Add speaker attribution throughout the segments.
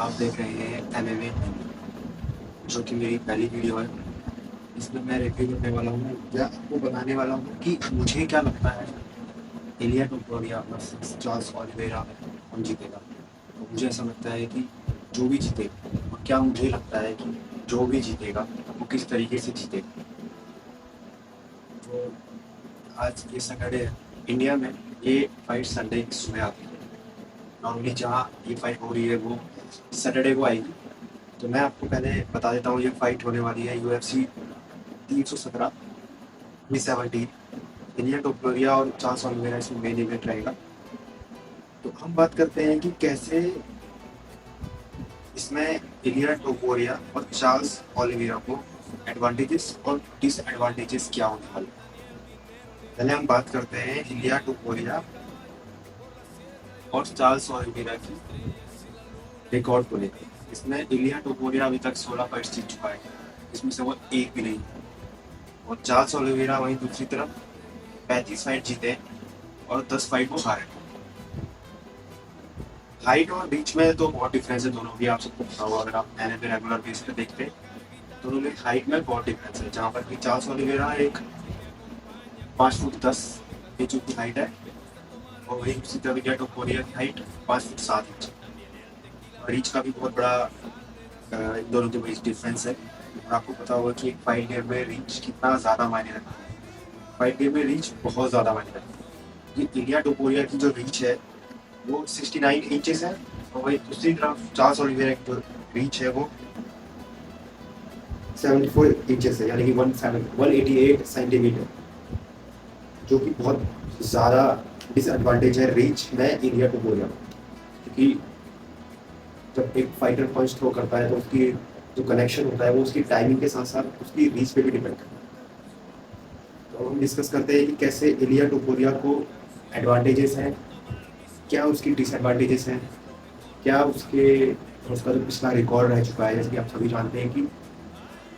Speaker 1: आप देख रहे हैं एमएमए, जो कि मेरी पहली वीडियो है। इसमें मैं रिव्यू करने वाला हूँ या आपको बताने वाला हूँ कि मुझे क्या लगता है इलिया टोपुरिया वर्सेस चार्ल्स ओलिवेरा में कौन जीतेगा। तो मुझे ऐसा लगता है कि जो भी जीते, और क्या मुझे लगता है कि जो भी जीतेगा वो किस तरीके से जीतेगा। तो आज ये सैटरडे है इंडिया में, ये फाइट संडे की सुबह आती है। नॉर्मली जहाँ ये फाइट हो रही है वो सैटरडे को आएगी। तो मैं आपको पहले बता देता हूँ, ये फाइट होने वाली है UFC 317 V70। इलिया टोपुरिया और चार्ल्स ओलिवेरा इसमें मेन इवेंट रहेगा। तो हम बात करते हैं कि कैसे इसमें इलिया टोपुरिया और चार्ल्स ओलिवेरा को एडवांटेजेस और डिसएडवांटेजेस क्या होने वाले हैं। पहले हम बात करते हैं इलिया टोपुरिया और चार्ल्स ओलिवेरा की रिकॉर्ड को लेकर। इसमें इलिया टोपुरिया अभी तक 16 फाइट्स जीत चुका है, इसमें से वो एक भी नहीं। और चार्ल्स ओलिवेरा वहीं दूसरी तरफ 35 फाइट जीते और 10 फाइट वो हारे। हाइट और रीच में तो बहुत डिफरेंस है दोनों की, आप सबको पता होगा। अगर आप मैंने पे रेगुलर बेस पे देखते हैं तो दोनों में हाइट में बहुत डिफरेंस है। जहाँ पर कि चार्ल्स ओलिवेरा एक 5 फुट 10 इंच की हाइट है, और वही उसी तरह विकेट टोपुरिया की हाइट 5 फुट 7 इंच। रीच का भी बहुत बड़ा इन दोनों के बीच डिफरेंस है। और आपको पता होगा कि एक फाइट गेम में रीच कितना ज़्यादा मायने रखता है। फाइट गेम में रीच बहुत ज़्यादा मायने रखता है। ये इलिया टोपुरिया की जो रीच है वो 69 इंचेस है, और वही दूसरी तरफ चार्ल्स ओलिवेरा की जो रीच है वो 74 इंचेस है, यानी कि 188 सेंटीमीटर, जो कि बहुत ज़्यादा डिसएडवांटेज है रीच में इलिया टोपुरिया। क्योंकि जब एक फाइटर पंच थ्रो करता है तो उसकी जो कनेक्शन होता है वो उसकी टाइमिंग के साथ साथ उसकी रीच पे भी डिपेंड करता है। तो हम डिस्कस करते हैं कि कैसे इलिया टोपुरिया को एडवांटेजेस हैं, क्या उसकी डिसएडवांटेजेस हैं, क्या उसका जो पिछला रिकॉर्ड रह चुका है। जैसे कि आप सभी जानते हैं कि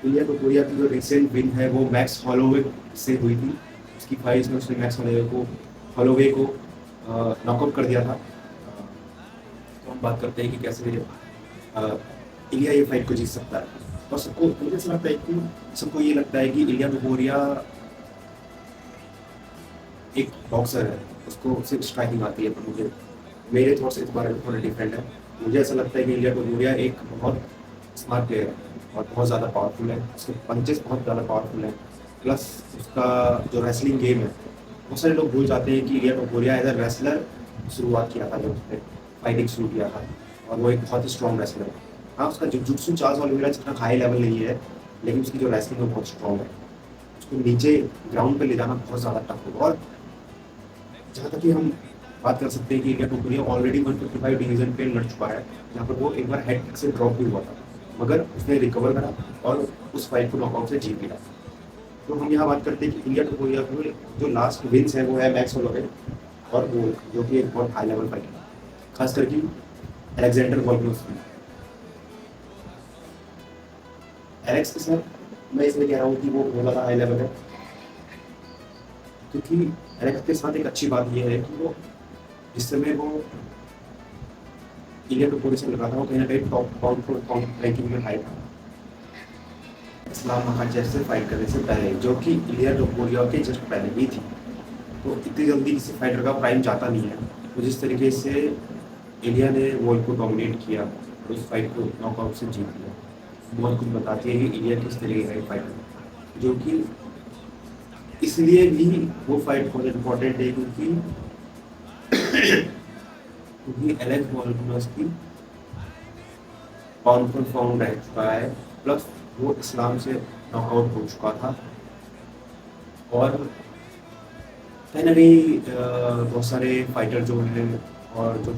Speaker 1: इलिया टोपुरिया की जो रिसेंट विन है वो मैक्स हॉलोवे से हुई थी। उसकी फाइट में उसने मैक्स हॉलोवे को नॉकआउट कर दिया था। तो हम बात करते हैं कि कैसे इलिया ये फाइट को जीत सकता है। और सबको मुझे ऐसा लगता है कि सबको ये लगता है कि इलिया टोपुरिया एक बॉक्सर है, उसको सिर्फ स्ट्राइकिंग आती है। पर मुझे मेरे थॉट्स इस बारे में थोड़े डिफरेंट है। मुझे ऐसा लगता है कि इलिया टोपुरिया एक बहुत स्मार्ट प्लेयर है और बहुत ज़्यादा पावरफुल है। उसके पंचेस बहुत ज़्यादा पावरफुल हैं, प्लस उसका जो रेसलिंग गेम है। बहुत सारे लोग भूल जाते हैं कि इलिया टोपुरिया एज अ रेसलर शुरुआत किया था, जब उसने फाइटिंग शुरू किया था, और वो एक बहुत ही स्ट्रॉन्ग रेसलर है। हाँ, उसका जुजुत्सु चार्ल्स ओलिवेरा जितना हाई लेवल नहीं है, लेकिन उसकी जो रेसलिंग है बहुत स्ट्रॉन्ग है। उसको नीचे ग्राउंड पे ले जाना बहुत ज़्यादा टफ होगा। और जहाँ तक कि हम बात कर सकते हैं कि इलिया टोपुरिया ऑलरेडी 155 डिवीजन पे लड़ चुका है, जहाँ पर वो एक बार हेड से ड्रॉप भी हुआ था, मगर उसने रिकवर करा और उस फाइट को नॉकआउट से जीत लिया। तो हम यहाँ बात करते हैं कि इलिया टोपुरिया को जो लास्ट विन्स है वो है मैक्स होलोवे और वो, जो कि एक बहुत हाई लेवल फाइट है, खास करके अलेक्जेंडर वोल्कानोव्स्की। एलेक्स के साथ मैं इसलिए कह रहा हूँ कि वो बहुत ज़्यादा हाई लेवल है, क्योंकि एलेक्स के साथ एक अच्छी बात यह है कि वो जिस समय वो इलिया टोपुरिया से लगा था, वो कहीं ना कहीं top pound for pound ranking में हाई था इस्लाम मखाचेव से फाइट करने से पहले, जो कि इलिया टोपुरिया के जस्ट पहले ही थी। तो इतनी जल्दी किसी फाइटर का प्राइम जाता नहीं है। तो जिस तरीके से इलिया ने वर्ल्ड को डोमिनेट किया और उस फाइट को नॉकआउट से जीत लिया, बहुत कुछ बताती है कि इलिया किस तरीके का एक फाइटर है। जो कि इसलिए भी वो फाइट बहुत इम्पोर्टेंट है, क्योंकि Alex Volkanovski pound for pound रह चुका है, प्लस वो इस्लाम से नॉकआउट हो चुका था। और कहीं ना कहीं बहुत सारे फाइटर जो हैं और जो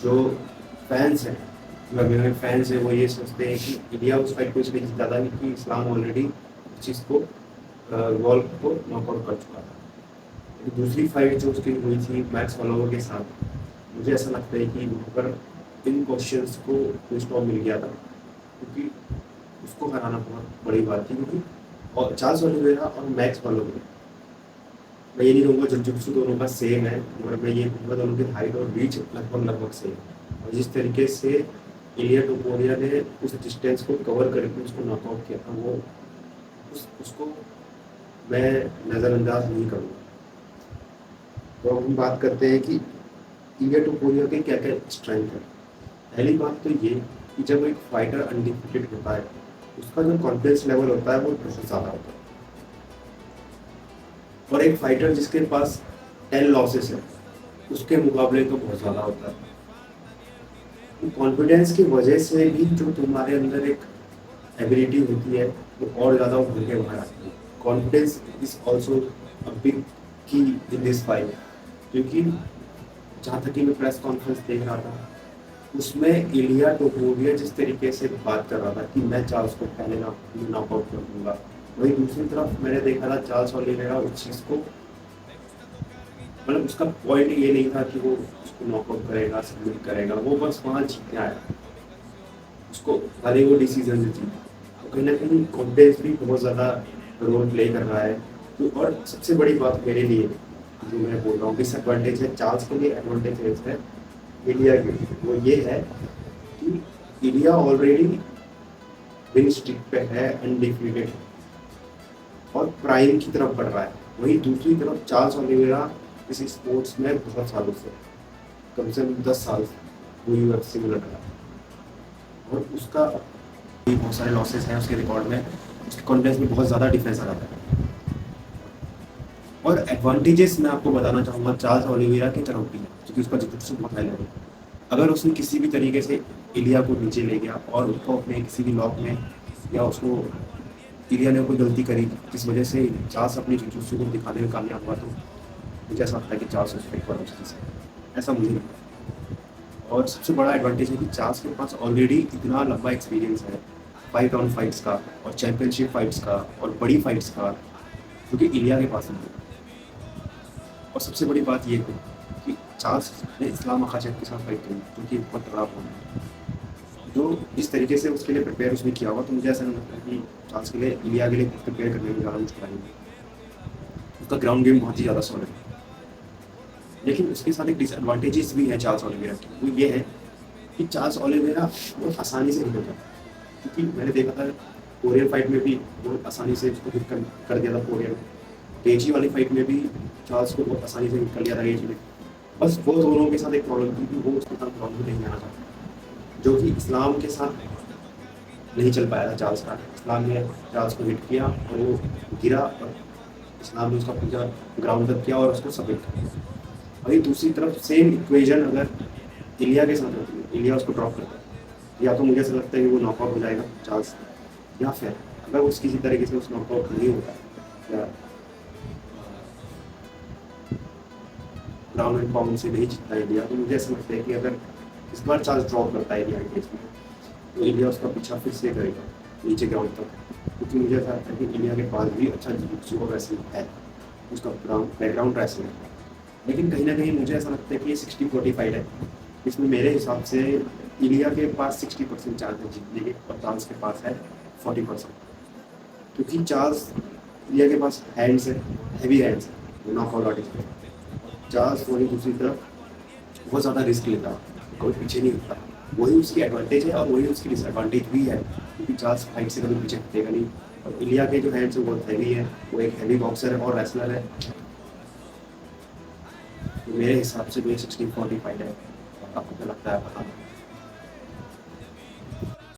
Speaker 1: जो फैंस हैं, जो अभी फैंस हैं, वो ये सोचते हैं कि इंडिया उस फाइट को इसलिए जीता था क्योंकि इस्लाम ऑलरेडी उस चीज़ को वॉल को नॉकआउट कर चुका था। लेकिन दूसरी फाइट जो उसकी हुई थी मैक्स होलोवे के साथ, मुझे ऐसा लगता है कि वहाँ पर इन क्वेश्चंस को फुल स्टॉप मिल गया था, क्योंकि उसको हराना बहुत बड़ी बात थी। क्योंकि और चार्ल्स ओलिवेरा और मैक्स होलोवे, मैं ये नहीं कहूँगा जुजित्सु दोनों का सेम है, मगर मैं ये कहूँगा दोनों की हाइट और रीच लगभग लगभग सेम है। और जिस तरीके से इलिया टोपुरिया ने उस डिस्टेंस को कवर करके उसको नॉकआउट किया था, वो उसको मैं नज़रअंदाज नहीं करूँगा। तो अब हम बात करते हैं कि इलिया टोपुरिया के क्या क्या स्ट्रेंथ है। पहली बात तो ये कि जब एक फाइटर अनडिफिटेड होता है, उसका जो कॉन्फिडेंस लेवल होता है वो बहुत ज़्यादा होता है। और एक फाइटर जिसके पास 10 लॉसेस है, उसके मुकाबले तो बहुत ज़्यादा होता है। कॉन्फिडेंस की वजह से भी जो तुम्हारे अंदर एक एबिलिटी होती है वो और ज़्यादा उभर के बाहर आती है। Confidence is also a big की इन दिस फाइट, क्योंकि जहाँ तक कि मैं प्रेस कॉन्फ्रेंस देख रहा था, उसमें इलिया टोपुरिया जिस तरीके से बात कर रहा था कि मैं चार्ल्स को पहले नॉकआउट कर दूंगा, वही दूसरी तरफ मैंने देखा था चार्ल्स ओलिवेरा उस चीज़ को, मतलब उसका पॉइंट ये नहीं था कि वो उसको नॉकआउट करेगा, सबमिट करेगा, वो बस वहाँ जीतने आया, उसको भले वो डिसीजन से जीता। तो कहीं ना कहीं कॉन्फिडेंस भी बहुत ज़्यादा रोल प्ले कर रहा है। तो और सबसे बड़ी बात मेरे लिए जो मैं बोल रहा हूँ डिसएडवांटेज है चार्ल्स के लिए, एडवांटेज है इंडिया के लिए, वो ये है कि इंडिया ऑलरेडी विन स्ट्रीक पे है, अनडिफीटेड और प्राइम की तरफ बढ़ रहा है। वहीं दूसरी तरफ चार्ल्स ओलिवेरा इस स्पोर्ट्स में बहुत सालों से, कम से कम 10 साल वो यूएफसी में लड़ रहा है, और उसका भी बहुत सारे लॉसेस हैं उसके रिकॉर्ड में, उसके कॉन्फिडेंस में बहुत ज़्यादा डिफरेंस आ जाता है। और एडवांटेजेस मैं आपको बताना चाहूँगा चार्ल्स ओलिवेरा की तरफ भी है, क्योंकि उसका जितुत्सु बहुत हाई लेवल है। अगर उसने किसी भी तरीके से इलिया को नीचे ले गया और उसको अपने किसी भी लॉक में, या उसको इलिया ने कोई गलती करी जिस वजह से चार्ल्स अपनी जितुत्सु को दिखाने में कामयाब हुआ, तो मुझे ऐसा लगता है कि चार्ल्स उस पर उस चीज़ है, ऐसा मुझे लगता है। और सबसे बड़ा एडवांटेज है कि चार्ल्स के पास ऑलरेडी इतना लंबा एक्सपीरियंस है 5 राउंड फाइट्स का और चैंपियनशिप फाइट्स का और बड़ी फाइट्स का, जो कि इलिया के पास नहीं है। और सबसे बड़ी बात ये है कि चार्ल्स ने इस्लाम मखाचेव के साथ फाइट करी, जो कि बहुत तगड़ा फोन है, जो इस तरीके से उसके लिए प्रिपेयर उसने किया होगा, तो मुझे ऐसा नहीं लगता कि चार्ल्स के लिए इलिया के लिए प्रिपेयर करने में ज़्यादा मुश्किल आएगी। उसका ग्राउंड गेम बहुत ही ज़्यादा सॉलिड है। लेकिन उसके साथ एक डिसएडवांटेजेस भी है चार्ल्स ओलिवेरा की, वो ये है कि चार्ल्स ओलिवेरा बहुत आसानी से हिट होता है, क्योंकि मैंने देखा था कोरियन फाइट में भी बहुत आसानी से उसको हिट कर दिया था। कोरियन केजी वाली फाइट में भी चार्ल्स को बहुत आसानी से हिट कर लिया था केजी ने। बस वो दोनों के साथ एक प्रॉब्लम थी कि वो उसके साथ प्रॉब्लम नहीं आना चाहता, जो कि इस्लाम के साथ नहीं चल पाया था चार्ल्स का। इस्लाम ने चार्ल्स को हिट किया और वो गिरा, और इस्लाम ने उसका पूरा ग्राउंड अप किया और उसको सबमिट कर दिया। वही दूसरी तरफ सेम इक्वेशन अगर इलिया के साथ होती है, इलिया उसको ड्रॉप करता है, या तो मुझे ऐसा लगता है कि वो नॉकआउट हो जाएगा चार्ल्स, या फिर अगर उस किसी तरीके से उस नॉकआउट नहीं होता है या ग्राउंड एंड पाउंड से नहीं जीतता है इंडिया, तो मुझे ऐसा लगता है कि अगर इस बार चार्ल्स ड्रॉप करता है इंडिया के केस में, तो इंडिया उसका पीछा फिर से करेगा नीचे ग्राउंड तक, क्योंकि मुझे ऐसा लगता है कि इंडिया के पास भी अच्छा जितुत्सु और रेसलिंग है, उसका बैकग्राउंड रेसलिंग है। लेकिन कहीं ना कहीं मुझे ऐसा लगता है कि ये 60-40 फाइट है, इसमें मेरे हिसाब से इंडिया के पास 60% चांस है जीतने के और चार्ल्स के पास है 40%, क्योंकि चार्ल्स इंडिया के पास हैंड्स है, हैवी हैंड्स है, नॉकआउट आर्टिस्ट है। चार्ल्स वही दूसरी तरफ बहुत ज़्यादा रिस्क लेता है, कभी पीछे नहीं होता, वही उसकी एडवांटेज है और वही उसकी डिसएडवांटेज भी है, क्योंकि चार्ल्स फाइट से कभी पीछे हटेगा नहीं। और इंडिया के जो हैंड्स है बहुत हैवी है, वो एक हैवी बॉक्सर है और रेसलर है, तो मेरे हिसाब से भी 60-40 फाइट है। आपको क्या लगता है, बताना।